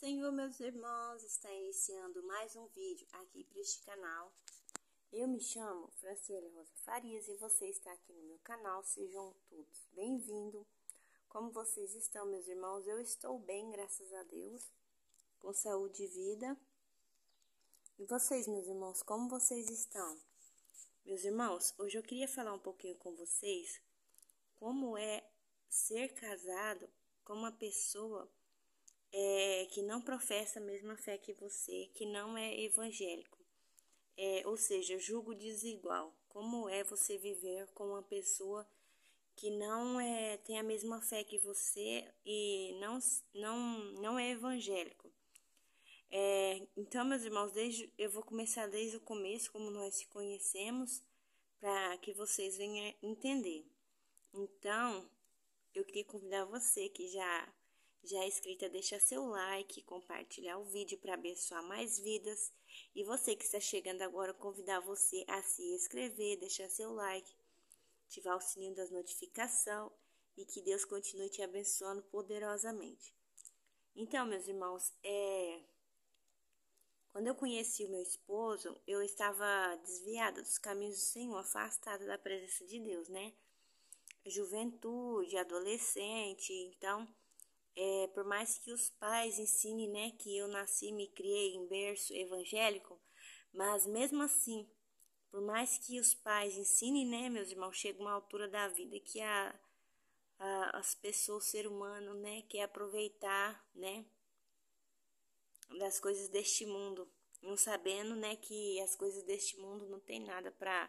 Senhor, meus irmãos, está iniciando mais um vídeo aqui para este canal. Eu me chamo Franciele Rosa Farias e você está aqui no meu canal. Sejam todos bem-vindos. Como vocês estão, meus irmãos? Eu estou bem, graças a Deus, com saúde e vida. E vocês, meus irmãos, como vocês estão? Meus irmãos, hoje eu queria falar um pouquinho com vocês como é ser casado com uma pessoa que não professa a mesma fé que você, que não é evangélico, ou seja, julgo desigual. Como é você viver com uma pessoa que não tem a mesma fé que você e não é evangélico? Então, meus irmãos, eu vou começar desde o começo, como nós se conhecemos, para que vocês venham entender. Então, eu queria convidar você que já é inscrita, deixar seu like, compartilhar o vídeo para abençoar mais vidas. E você que está chegando agora, convidar você a se inscrever, deixar seu like, ativar o sininho das notificações e que Deus continue te abençoando poderosamente. Então, meus irmãos, quando eu conheci o meu esposo, eu estava desviada dos caminhos do Senhor, afastada da presença de Deus, né? Juventude, adolescente, então, por mais que os pais ensinem, né, que eu nasci e me criei em berço evangélico, mas mesmo assim, por mais que os pais ensinem, né, meus irmãos, chega uma altura da vida que as pessoas, o ser humano, né, quer aproveitar, né, das coisas deste mundo, não sabendo, né, que as coisas deste mundo não tem nada para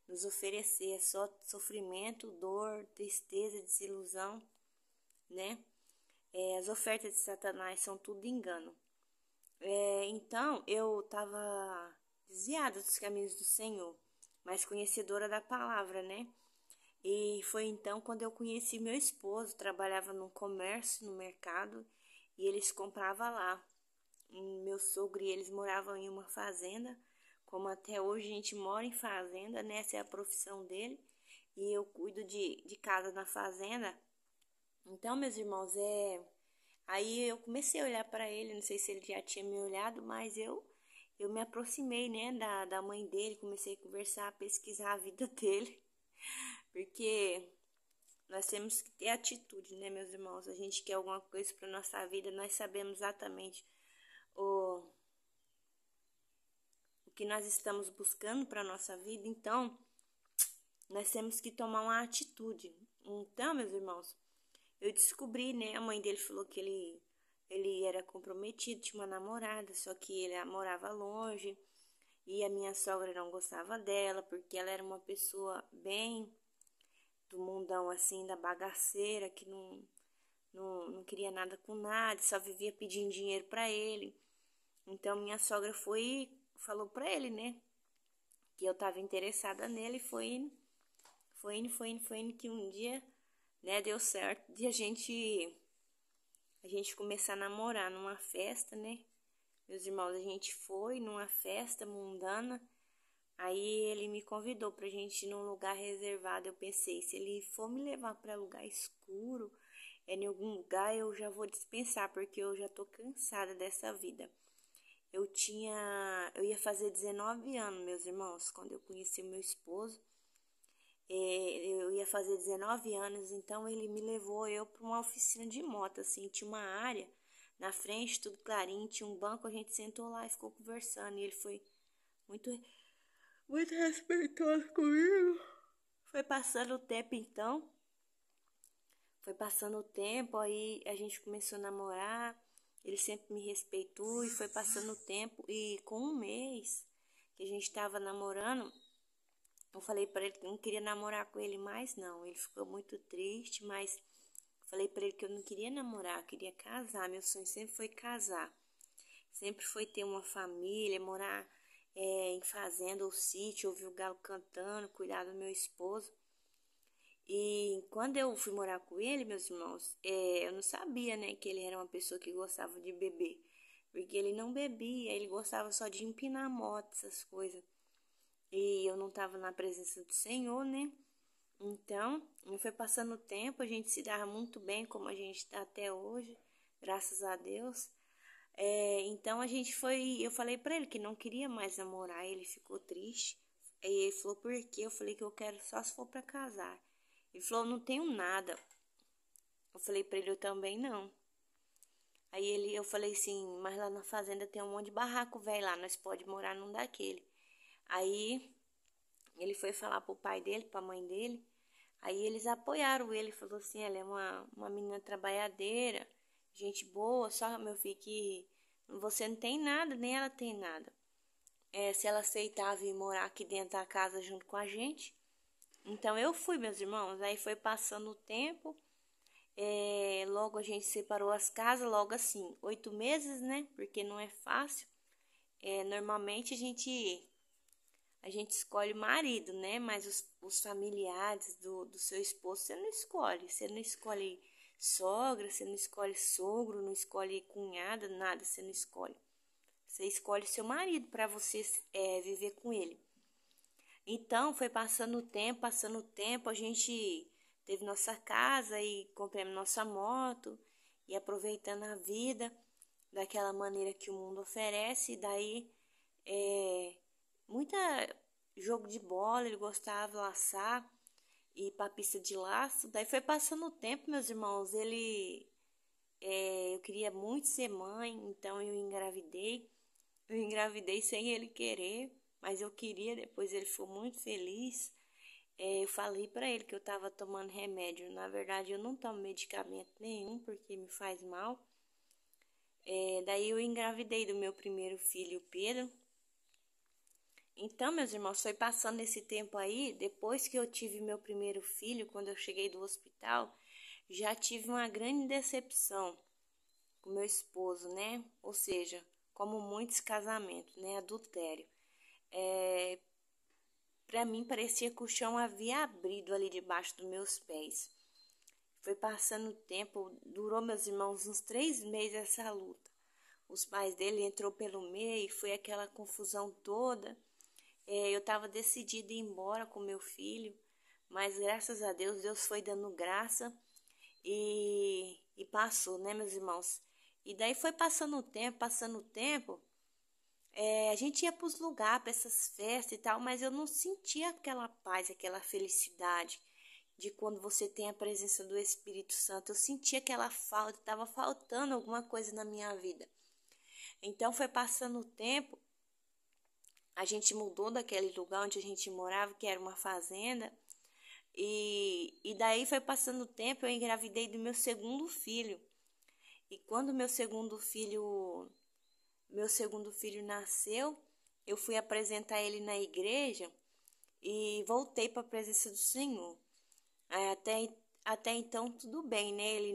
nos oferecer, é só sofrimento, dor, tristeza, desilusão, né? As ofertas de Satanás são tudo engano. Então, eu estava desviada dos caminhos do Senhor, mas conhecedora da palavra, né? E foi então quando eu conheci meu esposo, trabalhava no comércio, no mercado, e eles compravam lá. Meu sogro e eles moravam em uma fazenda, como até hoje a gente mora em fazenda, né? Essa é a profissão dele, e eu cuido de casa na fazenda. Então, meus irmãos, aí eu comecei a olhar para ele, não sei se ele já tinha me olhado, mas eu me aproximei, né, da mãe dele, comecei a conversar, a pesquisar a vida dele, porque nós temos que ter atitude, né, meus irmãos? A gente quer alguma coisa para nossa vida, nós sabemos exatamente o que nós estamos buscando para nossa vida, então nós temos que tomar uma atitude. Então, meus irmãos, eu descobri, né, a mãe dele falou que ele era comprometido, tinha uma namorada, só que ele morava longe e a minha sogra não gostava dela, porque ela era uma pessoa bem do mundão, assim, da bagaceira, que não queria nada com nada, só vivia pedindo dinheiro para ele. Então minha sogra foi e falou para ele, né, que eu estava interessada nele, foi indo, que um dia, né, deu certo de a gente começar a namorar numa festa, né? Meus irmãos, a gente foi numa festa mundana, aí ele me convidou pra gente ir num lugar reservado. Eu pensei, se ele for me levar para lugar escuro, em algum lugar, eu já vou dispensar, porque eu já tô cansada dessa vida. Eu ia fazer 19 anos, meus irmãos, quando eu conheci o meu esposo. Eu ia fazer 19 anos, então ele me levou para uma oficina de moto, assim, tinha uma área na frente, tudo clarinho, tinha um banco, a gente sentou lá e ficou conversando, e ele foi muito, muito respeitoso comigo. Foi passando o tempo, então, aí a gente começou a namorar, ele sempre me respeitou, e foi passando o tempo, e com um mês que a gente estava namorando, eu falei para ele que eu não queria namorar com ele mais, não. Ele ficou muito triste, mas falei para ele que eu não queria namorar, eu queria casar. Meu sonho sempre foi casar. Sempre foi ter uma família, morar em fazenda ou sítio, ouvir o galo cantando, cuidar do meu esposo. E quando eu fui morar com ele, meus irmãos, eu não sabia, né, que ele era uma pessoa que gostava de beber. Porque ele não bebia, ele gostava só de empinar moto, essas coisas. E eu não estava na presença do Senhor, né? Então, foi passando o tempo, a gente se dava muito bem, como a gente está até hoje, graças a Deus. Então a gente foi, eu falei pra ele que não queria mais namorar, ele ficou triste. Aí ele falou, por quê? Eu falei que eu quero só se for pra casar. Ele falou, não tenho nada. Eu falei pra ele, eu também não. Eu falei assim, mas lá na fazenda tem um monte de barraco velho lá, nós pode morar num daquele. Aí ele foi falar pro pai dele, pra mãe dele. Aí eles apoiaram ele, falou assim, ela é uma menina trabalhadeira, gente boa, só meu filho que você não tem nada, nem ela tem nada. Se ela aceitava vir morar aqui dentro da casa junto com a gente. Então eu fui, meus irmãos. Aí foi passando o tempo. Logo a gente separou as casas, logo assim, 8 meses, né? Porque não é fácil. Normalmente a gente escolhe o marido, né? Mas os familiares do seu esposo você não escolhe. Você não escolhe sogra, você não escolhe sogro, não escolhe cunhada, nada, você não escolhe. Você escolhe seu marido para você viver com ele. Então, foi passando o tempo, a gente teve nossa casa e compramos nossa moto e aproveitando a vida daquela maneira que o mundo oferece. E daí, muita jogo de bola, ele gostava de laçar e ir pra pista de laço. Daí foi passando o tempo, meus irmãos, eu queria muito ser mãe, então eu engravidei. Eu engravidei sem ele querer, mas eu queria, depois ele ficou muito feliz. Eu falei pra ele que eu tava tomando remédio. Na verdade, eu não tomo medicamento nenhum, porque me faz mal. Daí eu engravidei do meu primeiro filho, Pedro. Então, meus irmãos, foi passando esse tempo aí, depois que eu tive meu primeiro filho, quando eu cheguei do hospital, já tive uma grande decepção com meu esposo, né? Ou seja, como muitos casamentos, né? Adultério. Para mim parecia que o chão havia abrido ali debaixo dos meus pés. Foi passando o tempo, durou, meus irmãos, uns 3 meses essa luta. Os pais dele entrou pelo meio, foi aquela confusão toda. Eu estava decidida a ir embora com meu filho, mas graças a Deus, Deus foi dando graça e passou, né, meus irmãos? E daí foi passando o tempo. A gente ia para os lugares, para essas festas e tal, mas eu não sentia aquela paz, aquela felicidade de quando você tem a presença do Espírito Santo. Eu sentia aquela falta, estava faltando alguma coisa na minha vida. Então foi passando o tempo, a gente mudou daquele lugar onde a gente morava, que era uma fazenda, e daí foi passando o tempo, eu engravidei do meu segundo filho. E quando meu segundo filho nasceu, eu fui apresentar ele na igreja e voltei para a presença do Senhor. Até então tudo bem, né? Ele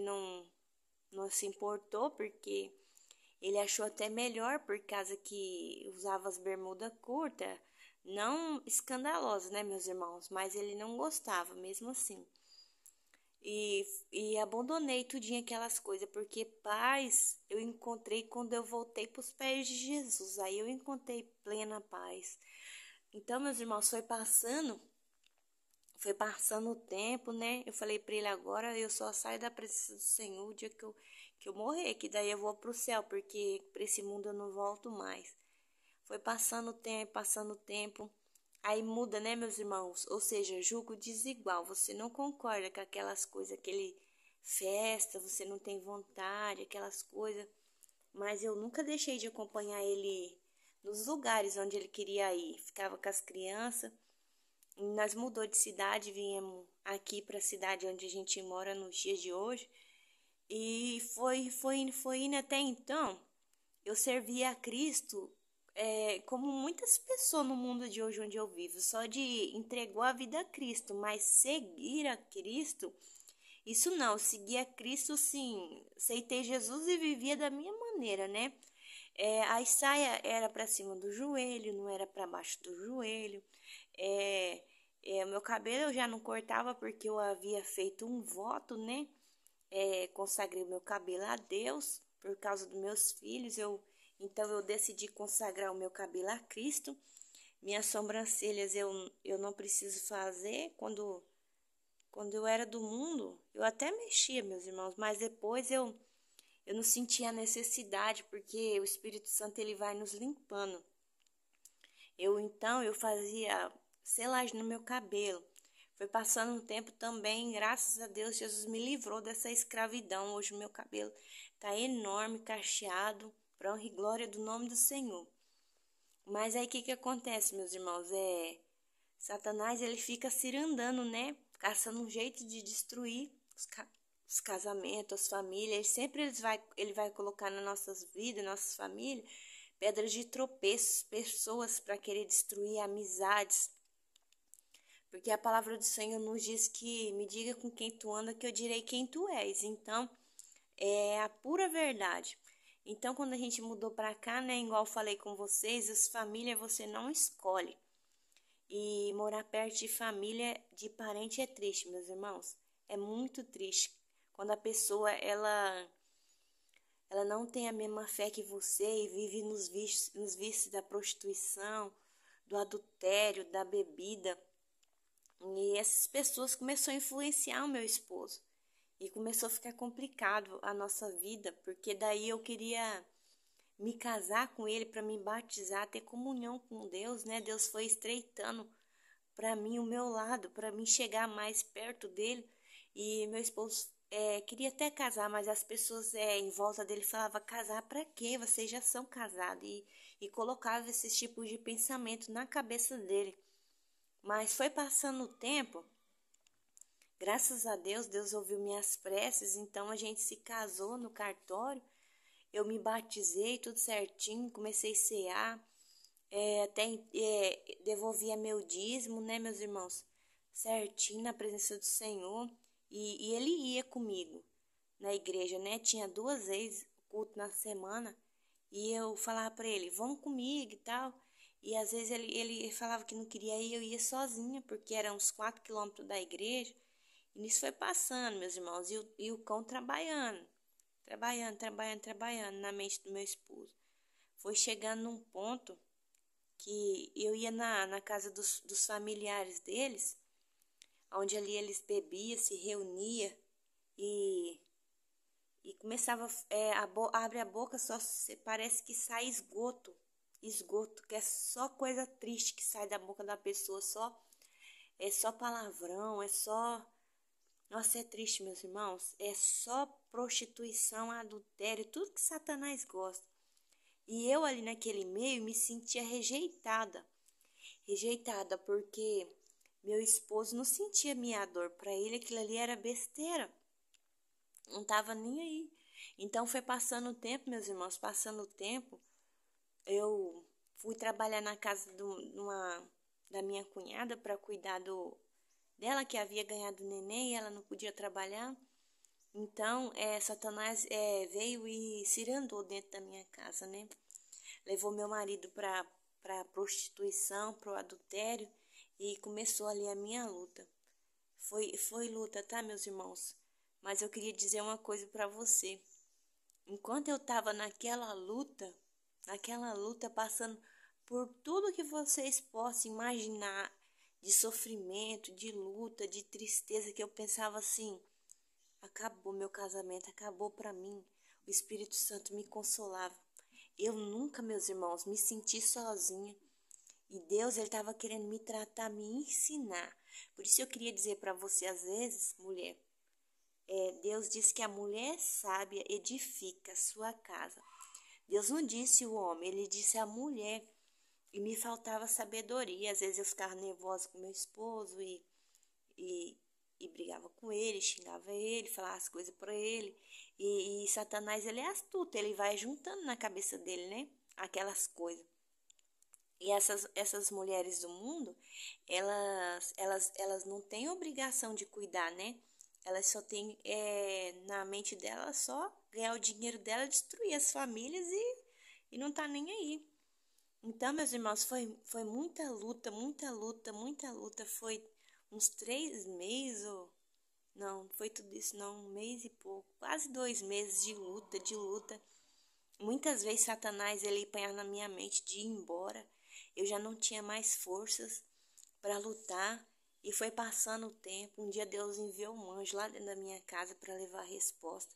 não se importou, porque ele achou até melhor, por causa que usava as bermudas curtas, não escandalosas, né, meus irmãos? Mas ele não gostava, mesmo assim. E abandonei tudinho aquelas coisas, porque paz eu encontrei quando eu voltei para os pés de Jesus. Aí eu encontrei plena paz. Então, meus irmãos, foi passando o tempo, né? Eu falei para ele, agora eu só saio da presença do Senhor o dia que eu morrer, que daí eu vou pro céu, porque para esse mundo eu não volto mais. Foi passando o tempo, passando o tempo. Aí muda, né, meus irmãos? Ou seja, julgo desigual. Você não concorda com aquelas coisas, aquele festa, você não tem vontade, aquelas coisas. Mas eu nunca deixei de acompanhar ele nos lugares onde ele queria ir. Ficava com as crianças. Nós mudou de cidade, viemos aqui para a cidade onde a gente mora nos dias de hoje. E foi indo até então. Eu servia a Cristo como muitas pessoas no mundo de hoje onde eu vivo, só de entregou a vida a Cristo, mas seguir a Cristo, isso não, eu seguia a Cristo sim, aceitei Jesus e vivia da minha maneira, né? A saia era para cima do joelho, não era para baixo do joelho. Meu cabelo eu já não cortava porque eu havia feito um voto, né? Consagrei o meu cabelo a Deus por causa dos meus filhos. Então eu decidi consagrar o meu cabelo a Cristo. Minhas sobrancelhas eu não preciso fazer. Quando eu era do mundo, eu até mexia, meus irmãos, mas depois eu eu não sentia a necessidade, porque o Espírito Santo ele vai nos limpando. Eu fazia selagem no meu cabelo. Foi passando um tempo também, graças a Deus, Jesus me livrou dessa escravidão. Hoje o meu cabelo tá enorme, cacheado, para honra e glória do nome do Senhor. Mas aí o que acontece, meus irmãos? Satanás ele fica cirandando, né? Caçando um jeito de destruir os casamentos, as famílias. Ele vai colocar nas nossas vidas, nossas famílias, pedras de tropeço, pessoas para querer destruir amizades. Porque a palavra do Senhor nos diz que me diga com quem tu anda, que eu direi quem tu és. Então, é a pura verdade. Então, quando a gente mudou para cá, né, igual eu falei com vocês, as famílias você não escolhe. E morar perto de família, de parente é triste, meus irmãos. É muito triste. Quando a pessoa, ela não tem a mesma fé que você e vive nos vícios da prostituição, do adultério, da bebida. E essas pessoas começaram a influenciar o meu esposo. E começou a ficar complicado a nossa vida, porque daí eu queria me casar com ele para me batizar, ter comunhão com Deus, né? Deus foi estreitando para mim o meu lado, para mim chegar mais perto dele. E meu esposo queria até casar, mas as pessoas em volta dele falavam: casar para quê? Vocês já são casados. E colocava esses tipos de pensamento na cabeça dele. Mas foi passando o tempo. Graças a Deus, Deus ouviu minhas preces, então a gente se casou no cartório, eu me batizei, tudo certinho, comecei a cear, devolvia meu dízimo, né, meus irmãos, certinho, na presença do Senhor, e ele ia comigo na igreja, né, tinha 2 vezes culto na semana, e eu falava para ele, vamos comigo e tal, e às vezes ele falava que não queria ir, eu ia sozinha, porque era uns 4 quilômetros da igreja. E nisso foi passando, meus irmãos, e o cão trabalhando na mente do meu esposo. Foi chegando num ponto que eu ia na casa dos familiares deles, onde ali eles bebiam, se reuniam e começava, abre a boca, só parece que sai esgoto, que é só coisa triste que sai da boca da pessoa, é só palavrão, Nossa, é triste, meus irmãos. É só prostituição, adultério, tudo que Satanás gosta. E eu ali naquele meio me sentia rejeitada. Rejeitada porque meu esposo não sentia minha dor. Para ele aquilo ali era besteira. Não tava nem aí. Então foi passando o tempo, meus irmãos, passando o tempo. Eu fui trabalhar na casa da minha cunhada para cuidar dela, que havia ganhado neném e ela não podia trabalhar. Então, Satanás veio e cirandou dentro da minha casa, né? Levou meu marido para prostituição, para o adultério, e começou ali a minha luta. Foi luta, tá, meus irmãos? Mas eu queria dizer uma coisa para você. Enquanto eu estava naquela luta, passando por tudo que vocês possam imaginar, de sofrimento, de luta, de tristeza, que eu pensava assim, acabou meu casamento, acabou para mim. O Espírito Santo me consolava. Eu nunca, meus irmãos, me senti sozinha. E Deus, ele estava querendo me tratar, me ensinar. Por isso eu queria dizer para você, às vezes, mulher, Deus diz que a mulher sábia edifica a sua casa. Deus não disse o homem, ele disse a mulher. E me faltava sabedoria. Às vezes eu ficava nervosa com meu esposo e brigava com ele, xingava ele, falava as coisas para ele. E Satanás, ele é astuto, ele vai juntando na cabeça dele, né? Aquelas coisas. E essas mulheres do mundo, elas não têm obrigação de cuidar, né? Elas só têm na mente delas só ganhar o dinheiro dela, destruir as famílias e não tá nem aí. Então, meus irmãos, foi muita luta, muita luta, muita luta. Foi uns 3 meses, não foi tudo isso não, 1 mês e pouco, quase 2 meses de luta. Muitas vezes Satanás, ele apanhava na minha mente de ir embora. Eu já não tinha mais forças para lutar. E foi passando o tempo. Um dia Deus enviou um anjo lá dentro da minha casa para levar a resposta.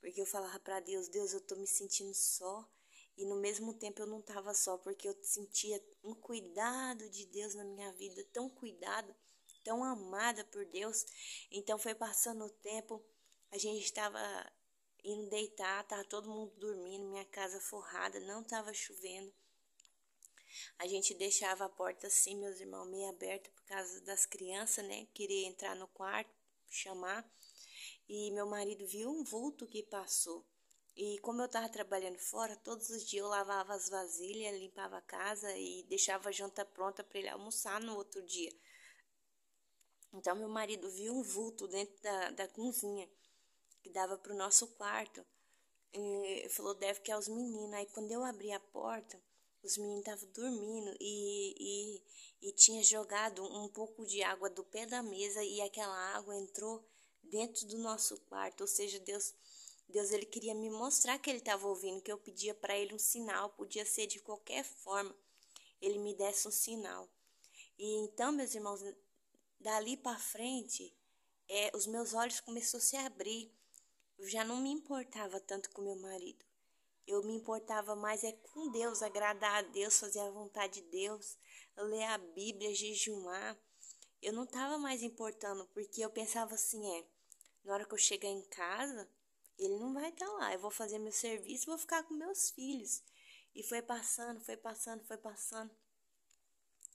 porque eu falava para Deus, Deus, eu tô me sentindo só, e no mesmo tempo eu não estava só, porque eu sentia um cuidado de Deus na minha vida, tão cuidado, tão amada por Deus. Então foi passando o tempo, a gente estava indo deitar, tava todo mundo dormindo, minha casa forrada, não estava chovendo. A gente deixava a porta assim, meus irmãos, meio aberta por causa das crianças, né? Queria entrar no quarto, chamar. E meu marido viu um vulto que passou. E como eu estava trabalhando fora, todos os dias eu lavava as vasilhas, limpava a casa e deixava a janta pronta para ele almoçar no outro dia. Então meu marido viu um vulto dentro da cozinha, que dava para o nosso quarto. E falou, deve que é os meninos. Aí quando eu abri a porta, os meninos estavam dormindo e tinha jogado um pouco de água do pé da mesa e aquela água entrou dentro do nosso quarto. Ou seja, Deus ele queria me mostrar que ele estava ouvindo, que eu pedia para ele um sinal, podia ser de qualquer forma, ele me desse um sinal. E então, meus irmãos, dali para frente, os meus olhos começaram a se abrir. Eu já não me importava tanto com meu marido. Eu me importava mais com Deus, agradar a Deus, fazer a vontade de Deus, ler a Bíblia, jejuar. Eu não estava mais importando, porque eu pensava assim, na hora que eu chegar em casa, ele não vai estar lá. Eu vou fazer meu serviço, vou ficar com meus filhos. E foi passando, foi passando, foi passando.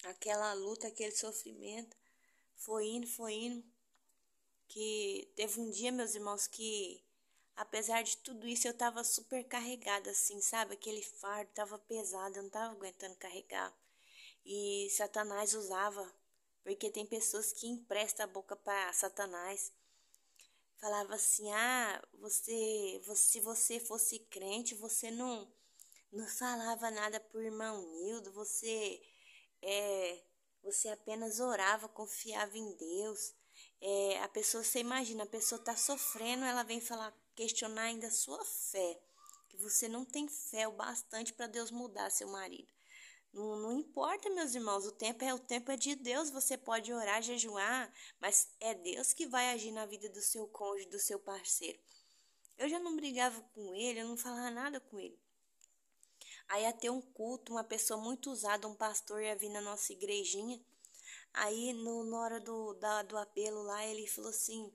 Aquela luta, aquele sofrimento, foi indo, que teve um dia, meus irmãos, que apesar de tudo isso, eu tava super carregada, assim, sabe? Aquele fardo tava pesado, eu não tava aguentando carregar. E Satanás usava, porque tem pessoas que emprestam a boca para Satanás. Falava assim, se você fosse crente, você não falava nada pro irmão Nildo, você apenas orava, confiava em Deus. A pessoa, você imagina, a pessoa tá sofrendo, ela vem falar, questionar ainda a sua fé, que você não tem fé o bastante para Deus mudar seu marido. Não importa, meus irmãos, o tempo é de Deus, você pode orar, jejuar, mas é Deus que vai agir na vida do seu cônjuge, do seu parceiro. Eu já não brigava com ele, eu não falava nada com ele. Aí ia ter um culto, uma pessoa muito usada, um pastor ia vir na nossa igrejinha. Aí, na hora do apelo lá, ele falou assim,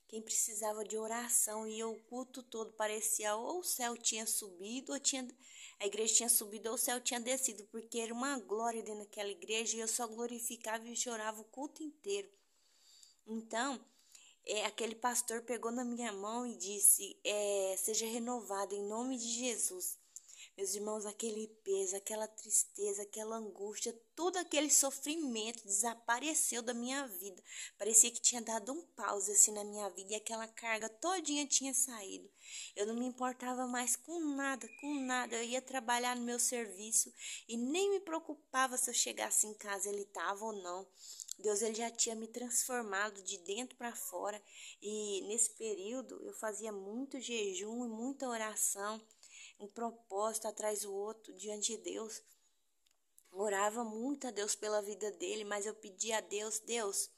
quem precisava de oração, e o culto todo parecia ou o céu tinha subido, a igreja tinha subido, ou o céu tinha descido, porque era uma glória dentro daquela igreja, e eu só glorificava e chorava o culto inteiro. Então, aquele pastor pegou na minha mão e disse, seja renovado em nome de Jesus. Meus irmãos, aquele peso, aquela tristeza, aquela angústia, todo aquele sofrimento desapareceu da minha vida. Parecia que tinha dado um pause assim na minha vida e aquela carga todinha tinha saído. Eu não me importava mais com nada, com nada. Eu ia trabalhar no meu serviço e nem me preocupava se eu chegasse em casa ele estava ou não. Deus ele já tinha me transformado de dentro para fora e nesse período eu fazia muito jejum e muita oração. Um propósito atrás do outro diante de Deus. Orava muito a Deus pela vida dele, mas eu pedia a Deus, Deus,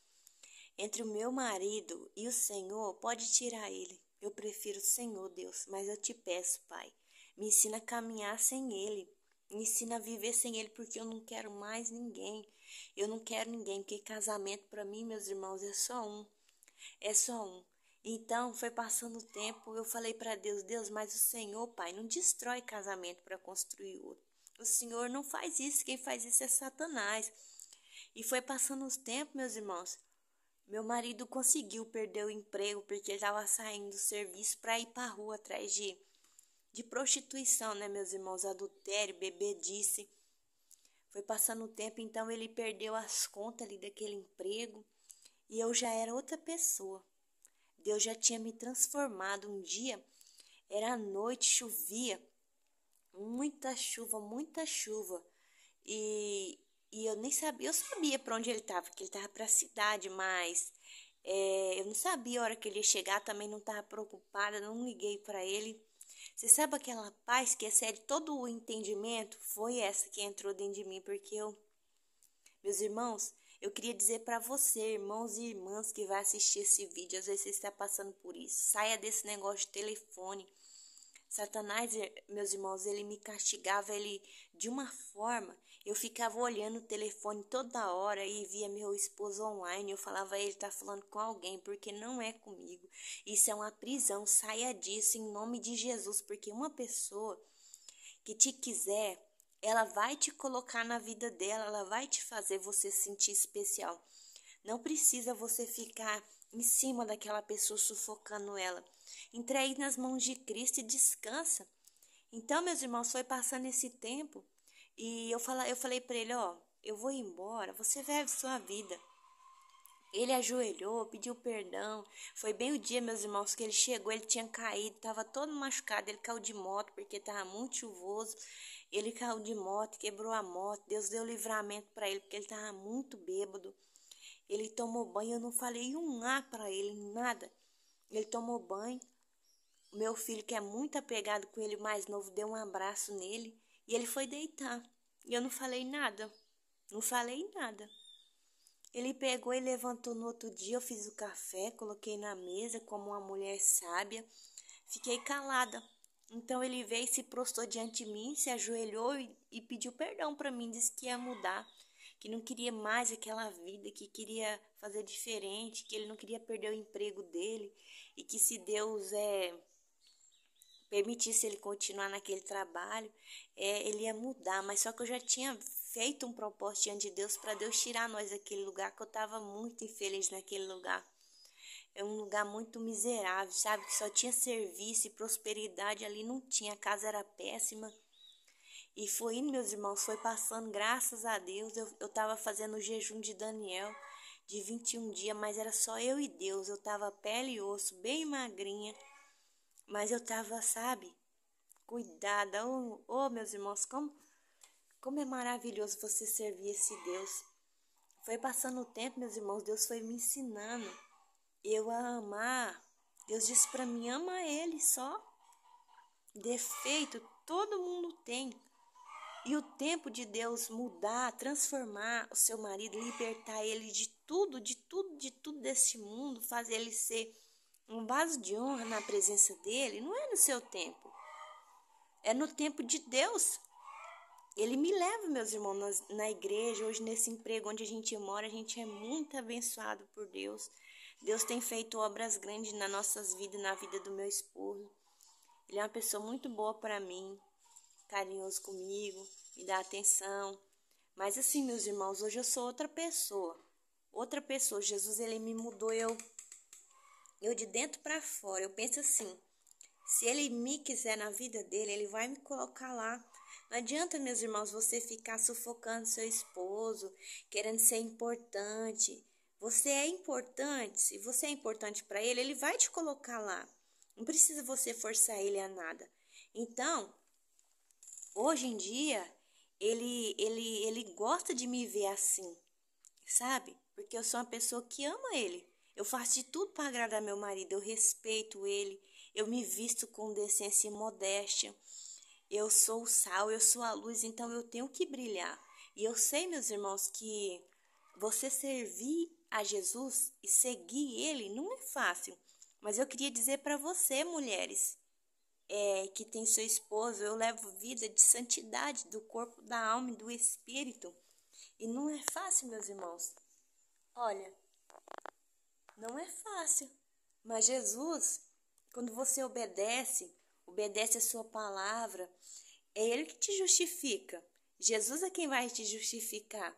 entre o meu marido e o Senhor, pode tirar ele. Eu prefiro o Senhor, Deus, mas eu te peço, Pai, me ensina a caminhar sem ele. Me ensina a viver sem ele, porque eu não quero mais ninguém. Eu não quero ninguém, porque casamento para mim, meus irmãos, é só um. É só um. Então, foi passando o tempo, eu falei para Deus, Deus, mas o Senhor, Pai, não destrói casamento para construir outro. O Senhor não faz isso, quem faz isso é Satanás. E foi passando os tempos, meus irmãos. Meu marido conseguiu perder o emprego porque ele estava saindo do serviço para ir para a rua atrás de prostituição, né, meus irmãos? Adultério, bebedice. Foi passando o tempo, então ele perdeu as contas ali daquele emprego e eu já era outra pessoa. Deus já tinha me transformado. Um dia, era noite, chovia, muita chuva. E eu nem sabia, eu sabia para onde ele estava, que ele estava para a cidade, mas eu não sabia a hora que ele ia chegar, também não estava preocupada, não liguei para ele. Você sabe aquela paz que excede todo o entendimento? Foi essa que entrou dentro de mim, porque meus irmãos, Eu queria dizer para você, irmãos e irmãs que vai assistir esse vídeo, às vezes você está passando por isso, saia desse negócio de telefone. Satanás, meus irmãos, ele me castigava, ele de uma forma, eu ficava olhando o telefone toda hora e via meu esposo online, eu falava, ele tá falando com alguém, porque não é comigo. Isso é uma prisão, saia disso em nome de Jesus, porque uma pessoa que te quiser, ela vai te colocar na vida dela, ela vai te fazer você se sentir especial. Não precisa você ficar em cima daquela pessoa sufocando ela. Entregue nas mãos de Cristo e descansa. Então, meus irmãos, foi passando esse tempo e eu falei para ele, ó, eu vou embora, você vive sua vida. Ele ajoelhou, pediu perdão. Foi bem o dia, meus irmãos, que ele chegou, ele tinha caído, estava todo machucado, ele caiu de moto porque estava muito chuvoso. Ele caiu de moto, quebrou a moto, Deus deu livramento para ele porque ele estava muito bêbado. Ele tomou banho, eu não falei um A para ele, nada. Ele tomou banho. Meu filho, que é muito apegado com ele, mais novo, deu um abraço nele e ele foi deitar. E eu não falei nada, não falei nada. Ele pegou e levantou no outro dia, eu fiz o café, coloquei na mesa como uma mulher sábia, fiquei calada. Então ele veio e se prostou diante de mim, se ajoelhou e pediu perdão para mim, disse que ia mudar, que não queria mais aquela vida, que queria fazer diferente, que ele não queria perder o emprego dele e que se Deus permitisse ele continuar naquele trabalho, ele ia mudar. Mas só que eu já tinha feito um propósito diante de Deus para Deus tirar nós daquele lugar, que eu estava muito infeliz naquele lugar. É um lugar muito miserável, sabe? Que só tinha serviço e prosperidade ali, não tinha, a casa era péssima. E foi indo, meus irmãos, foi passando, graças a Deus. Eu estava fazendo o jejum de Daniel de 21 dias, mas era só eu e Deus. Eu estava pele e osso, bem magrinha, mas eu estava, sabe, cuidada. Oh, meus irmãos, como é maravilhoso você servir esse Deus. Foi passando o tempo, meus irmãos, Deus foi me ensinando eu a amar. Deus disse para mim, ama ele só. Defeito todo mundo tem. E o tempo de Deus mudar, transformar o seu marido, libertar ele de tudo, de tudo, de tudo deste mundo, fazer ele ser um vaso de honra na presença dele, não é no seu tempo. É no tempo de Deus. Ele me leva, meus irmãos, na igreja, hoje nesse emprego onde a gente mora, a gente é muito abençoado por Deus. Deus tem feito obras grandes nas nossas vidas, na vida do meu esposo. Ele é uma pessoa muito boa para mim, carinhoso comigo, me dá atenção. Mas assim, meus irmãos, hoje eu sou outra pessoa. Outra pessoa. Jesus, ele me mudou, eu de dentro para fora. Eu penso assim, se ele me quiser na vida dele, ele vai me colocar lá. Não adianta, meus irmãos, você ficar sufocando seu esposo, querendo ser importante. Você é importante. Se você é importante para ele, ele vai te colocar lá. Não precisa você forçar ele a nada. Então, hoje em dia, ele gosta de me ver assim, sabe? Porque eu sou uma pessoa que ama ele. Eu faço de tudo para agradar meu marido. Eu respeito ele. Eu me visto com decência e modéstia. Eu sou o sal, eu sou a luz, então eu tenho que brilhar. E eu sei, meus irmãos, que você servir a Jesus e seguir ele não é fácil. Mas eu queria dizer para você, mulheres, que tem seu esposo, eu levo vida de santidade do corpo, da alma e do espírito. E não é fácil, meus irmãos. Olha, não é fácil. Mas Jesus, quando você obedece a sua palavra, é ele que te justifica. Jesus é quem vai te justificar.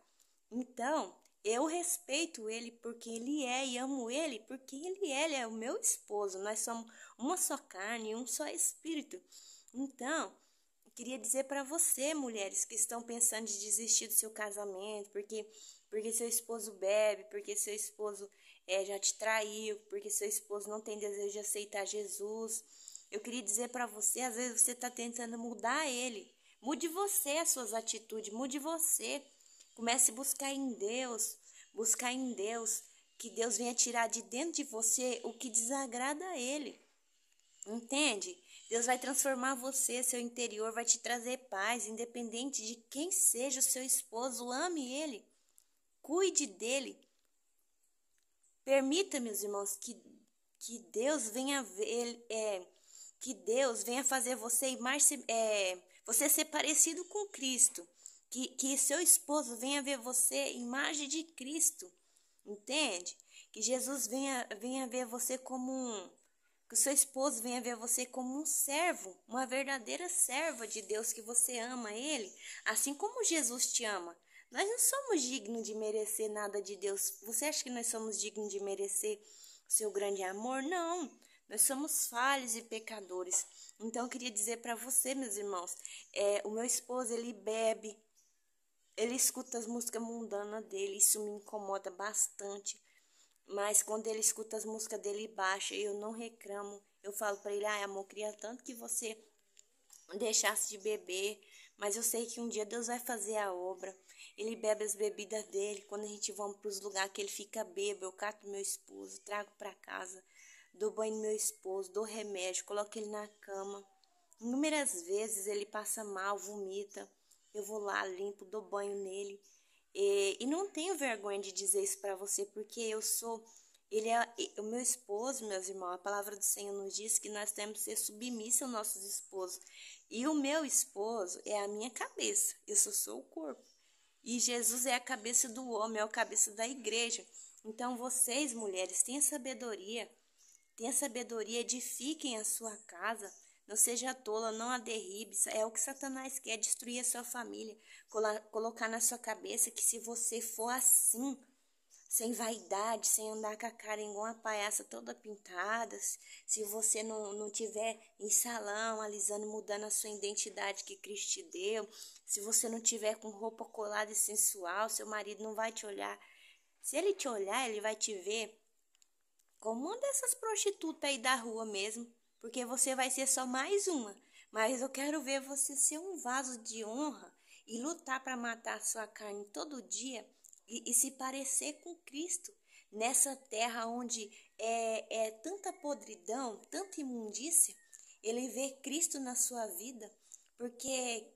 Então, eu respeito ele porque ele é e amo ele porque ele é o meu esposo. Nós somos uma só carne, um só espírito. Então, eu queria dizer para você, mulheres que estão pensando em desistir do seu casamento, porque seu esposo bebe, porque seu esposo já te traiu, porque seu esposo não tem desejo de aceitar Jesus. Eu queria dizer para você, às vezes você está tentando mudar ele. Mude você as suas atitudes, mude você. Comece a buscar em Deus, que Deus venha tirar de dentro de você o que desagrada a ele. Entende? Deus vai transformar você, seu interior, vai te trazer paz, independente de quem seja o seu esposo, ame ele. cuide dele. Permita, meus irmãos, que Deus venha ver, que Deus venha fazer você ser parecido com Cristo. Que seu esposo venha ver você imagem de Cristo. Entende? Que Jesus venha ver você que o seu esposo venha ver você como um servo, uma verdadeira serva de Deus, que você ama ele, assim como Jesus te ama. Nós não somos dignos de merecer nada de Deus. Você acha que nós somos dignos de merecer o seu grande amor? Não. Nós somos falhos e pecadores. Então, eu queria dizer para você, meus irmãos, o meu esposo, ele bebe, ele escuta as músicas mundanas dele, isso me incomoda bastante. Mas quando ele escuta as músicas dele baixa, eu não reclamo. Eu falo para ele, amor, queria tanto que você deixasse de beber, mas eu sei que um dia Deus vai fazer a obra. Ele bebe as bebidas dele. Quando a gente vai para os lugares que ele fica bêbado, eu cato meu esposo, trago para casa, dou banho no meu esposo, dou remédio, coloco ele na cama. Inúmeras vezes ele passa mal, vomita. Eu vou lá, limpo, dou banho nele. E não tenho vergonha de dizer isso para você, porque ele é o meu esposo, meus irmãos. A palavra do Senhor nos diz que nós temos que ser submissos aos nossos esposos. E o meu esposo é a minha cabeça, eu só sou o corpo. E Jesus é a cabeça do homem, é a cabeça da igreja. Então vocês, mulheres, tenham sabedoria, edifiquem a sua casa. Não seja tola, não a derribe. É o que Satanás quer, destruir a sua família. Colocar na sua cabeça que se você for assim, sem vaidade, sem andar com a cara igual uma palhaça toda pintada, se você não tiver em salão, alisando, mudando a sua identidade que Cristo te deu, se você não tiver com roupa colada e sensual, seu marido não vai te olhar. Se ele te olhar, ele vai te ver como uma dessas prostitutas aí da rua mesmo, porque você vai ser só mais uma. Mas eu quero ver você ser um vaso de honra e lutar para matar a sua carne todo dia e se parecer com Cristo nessa terra onde é tanta podridão, tanta imundícia. Ele vê Cristo na sua vida, porque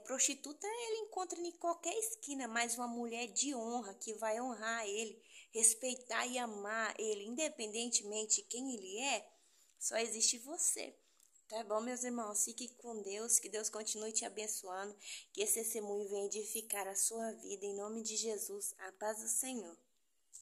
prostituta ele encontra em qualquer esquina, mas uma mulher de honra que vai honrar ele, respeitar e amar ele, independentemente de quem ele é, só existe você. Tá bom, meus irmãos? Fique com Deus, que Deus continue te abençoando, que esse testemunho venha edificar a sua vida, em nome de Jesus. A paz do Senhor.